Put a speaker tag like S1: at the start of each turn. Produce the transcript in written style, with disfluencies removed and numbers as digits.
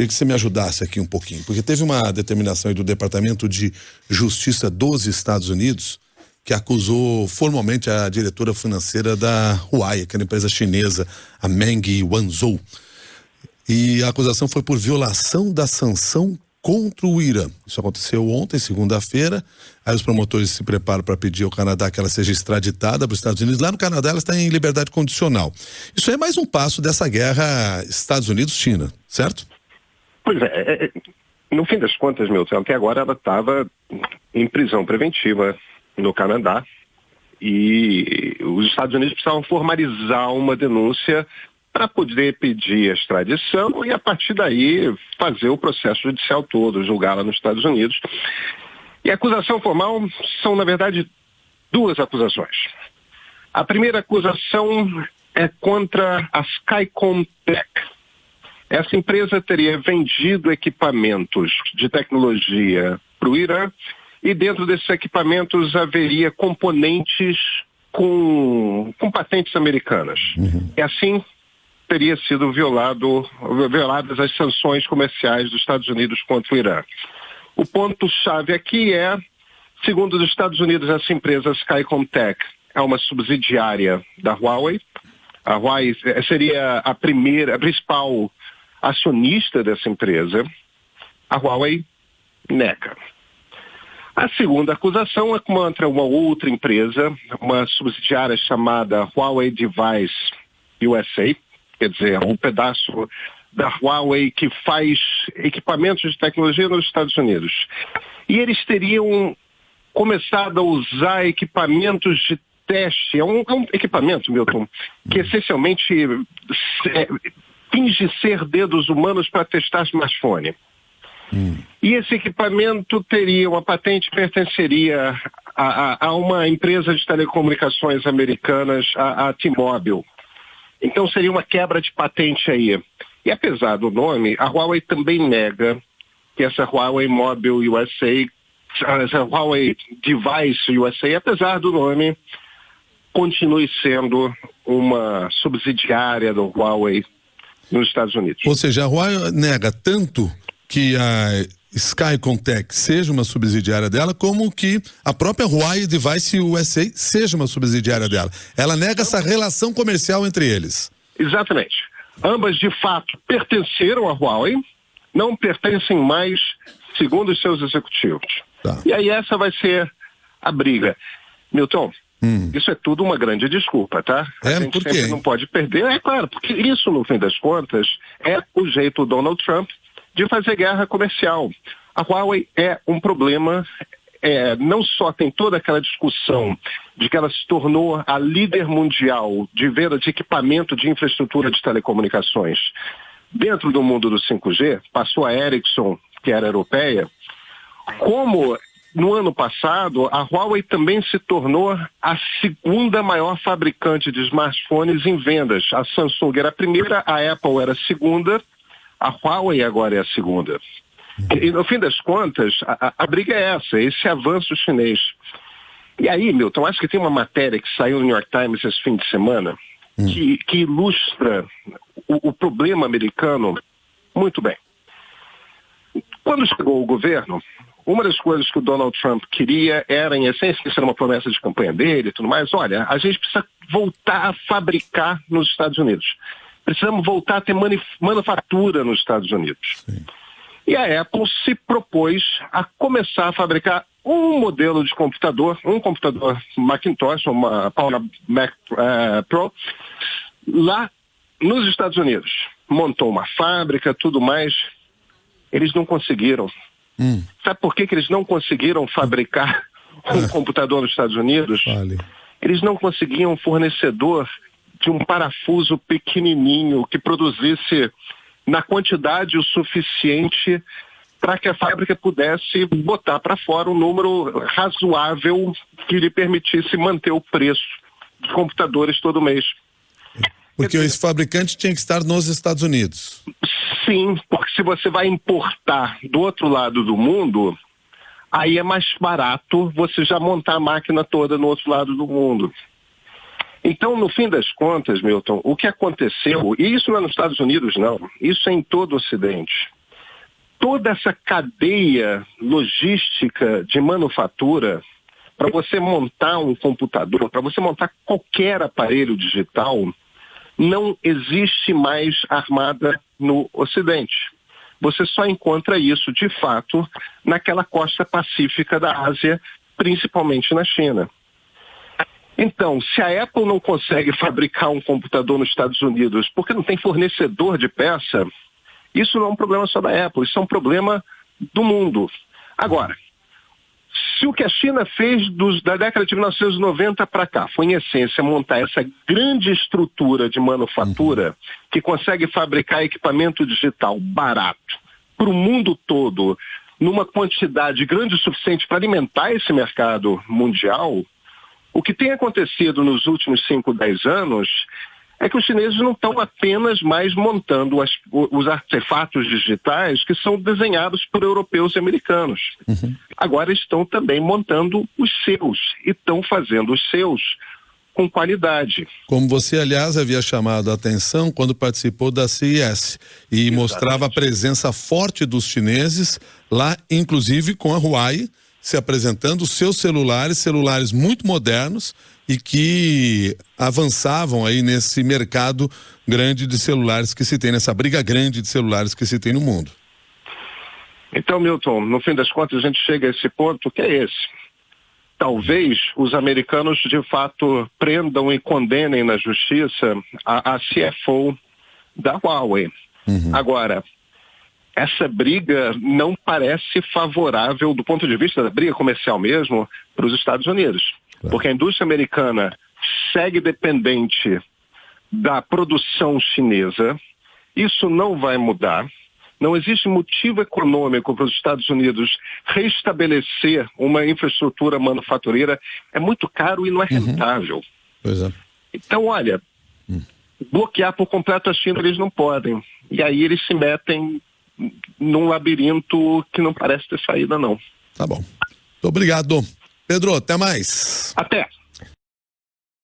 S1: Queria que você me ajudasse aqui um pouquinho, porque teve uma determinação aí do Departamento de Justiça dos Estados Unidos que acusou formalmente a diretora financeira da Huawei, aquela empresa chinesa, a Meng Wanzhou. E a acusação foi por violação da sanção contra o Irã. Isso aconteceu ontem, segunda-feira. Aí os promotores se preparam para pedir ao Canadá que ela seja extraditada para os Estados Unidos. Lá no Canadá ela está em liberdade condicional. Isso é mais um passo dessa guerra Estados Unidos-China, certo?
S2: Pois é, no fim das contas, Milton, até agora ela estava em prisão preventiva no Canadá e os Estados Unidos precisavam formalizar uma denúncia para poder pedir a extradição e a partir daí fazer o processo judicial todo, julgá-la nos Estados Unidos. E a acusação formal são, na verdade, duas acusações. A primeira acusação é contra a Skycom Tech. Essa empresa teria vendido equipamentos de tecnologia para o Irã e dentro desses equipamentos haveria componentes com patentes americanas. E assim teria sido violadas as sanções comerciais dos Estados Unidos contra o Irã. O ponto-chave aqui é, segundo os Estados Unidos, essa empresa Skycom Tech é uma subsidiária da Huawei. A Huawei seria a principal acionista dessa empresa. A Huawei nega. A segunda acusação é contra uma outra empresa, uma subsidiária chamada Huawei Device USA, quer dizer, um pedaço da Huawei que faz equipamentos de tecnologia nos Estados Unidos. E eles teriam começado a usar equipamentos de teste. É um equipamento, Milton, que essencialmente finge ser dedos humanos para testar smartphone. E esse equipamento teria uma patente, pertenceria a uma empresa de telecomunicações americanas, a T-Mobile. Então seria uma quebra de patente aí. E apesar do nome, a Huawei também nega que essa Huawei Mobile USA, essa Huawei Device USA, apesar do nome, continue sendo uma subsidiária do Huawei nos Estados Unidos.
S1: Ou seja, a Huawei nega tanto que a Skycom Tech seja uma subsidiária dela, como que a própria Huawei Device USA seja uma subsidiária dela. Ela nega essa relação comercial entre eles.
S2: Exatamente. Ambas, de fato, pertenceram à Huawei, não pertencem mais, segundo os seus executivos.
S1: Tá.
S2: E aí essa vai ser a briga. Milton, isso é tudo uma grande desculpa, tá? A gente
S1: por quê?
S2: sempre não pode perder. É claro, porque isso, no fim das contas, é o jeito do Donald Trump de fazer guerra comercial. A Huawei é um problema, não só tem toda aquela discussão de que ela se tornou a líder mundial de venda de equipamento de infraestrutura de telecomunicações dentro do mundo do 5G, passou a Ericsson, que era europeia, como no ano passado a Huawei também se tornou a segunda maior fabricante de smartphones em vendas. A Samsung era a primeira, a Apple era a segunda, a Huawei agora é a segunda. E no fim das contas, a briga é essa, esse avanço chinês. E aí, Milton, acho que tem uma matéria que saiu no New York Times esse fim de semana que ilustra o problema americano muito bem. Quando chegou o governo, uma das coisas que o Donald Trump queria era, em essência, isso era uma promessa de campanha dele e tudo mais, olha, a gente precisa voltar a fabricar nos Estados Unidos. Precisamos voltar a ter manufatura nos Estados Unidos.
S1: Sim.
S2: E a Apple se propôs a começar a fabricar um modelo de computador, um computador Macintosh, uma Power Mac Pro, lá nos Estados Unidos. Montou uma fábrica, tudo mais. Eles não conseguiram. Sabe por que eles não conseguiram fabricar um computador nos Estados Unidos?
S1: Vale.
S2: Eles não conseguiam um fornecedor de um parafuso pequenininho que produzisse na quantidade o suficiente para que a fábrica pudesse botar para fora um número razoável que lhe permitisse manter o preço de computadores todo mês.
S1: Porque esse fabricante tinha que estar nos Estados Unidos.
S2: Sim, porque se você vai importar do outro lado do mundo, aí é mais barato você já montar a máquina toda no outro lado do mundo. Então, no fim das contas, Milton, o que aconteceu, e isso não é nos Estados Unidos, não, isso é em todo o Ocidente. toda essa cadeia logística de manufatura, para você montar um computador, para você montar qualquer aparelho digital, não existe mais armada no Ocidente. Você só encontra isso, de fato, naquela costa pacífica da Ásia, principalmente na China. Então, se a Apple não consegue fabricar um computador nos Estados Unidos porque não tem fornecedor de peça, isso não é um problema só da Apple, isso é um problema do mundo. Agora, se o que a China fez da década de 1990 para cá foi, em essência, montar essa grande estrutura de manufatura que consegue fabricar equipamento digital barato para o mundo todo, numa quantidade grande o suficiente para alimentar esse mercado mundial, o que tem acontecido nos últimos 5, 10 anos é que os chineses não estão apenas mais montando os artefatos digitais que são desenhados por europeus e americanos. Agora estão também montando os seus e estão fazendo os seus com qualidade.
S1: Como você, aliás, havia chamado a atenção quando participou da CES e
S2: Exatamente.
S1: Mostrava a presença forte dos chineses lá, inclusive com a Huawei, se apresentando os seus celulares muito modernos e que avançavam aí nesse mercado grande de celulares que se tem, nessa briga grande de celulares que se tem no mundo.
S2: Então, Milton, no fim das contas a gente chega a esse ponto que é esse. Talvez os americanos de fato prendam e condenem na justiça a CFO da Huawei. Agora, essa briga não parece favorável do ponto de vista da briga comercial mesmo para os Estados Unidos. Porque a indústria americana segue dependente da produção chinesa. Isso não vai mudar. Não existe motivo econômico para os Estados Unidos restabelecer uma infraestrutura manufatureira. É muito caro e não é rentável.
S1: Pois é.
S2: Então, olha, bloquear por completo a China eles não podem. E aí eles se metem num labirinto que não parece ter saída, não.
S1: Tá bom. Muito obrigado. Pedro, até mais.
S2: Até.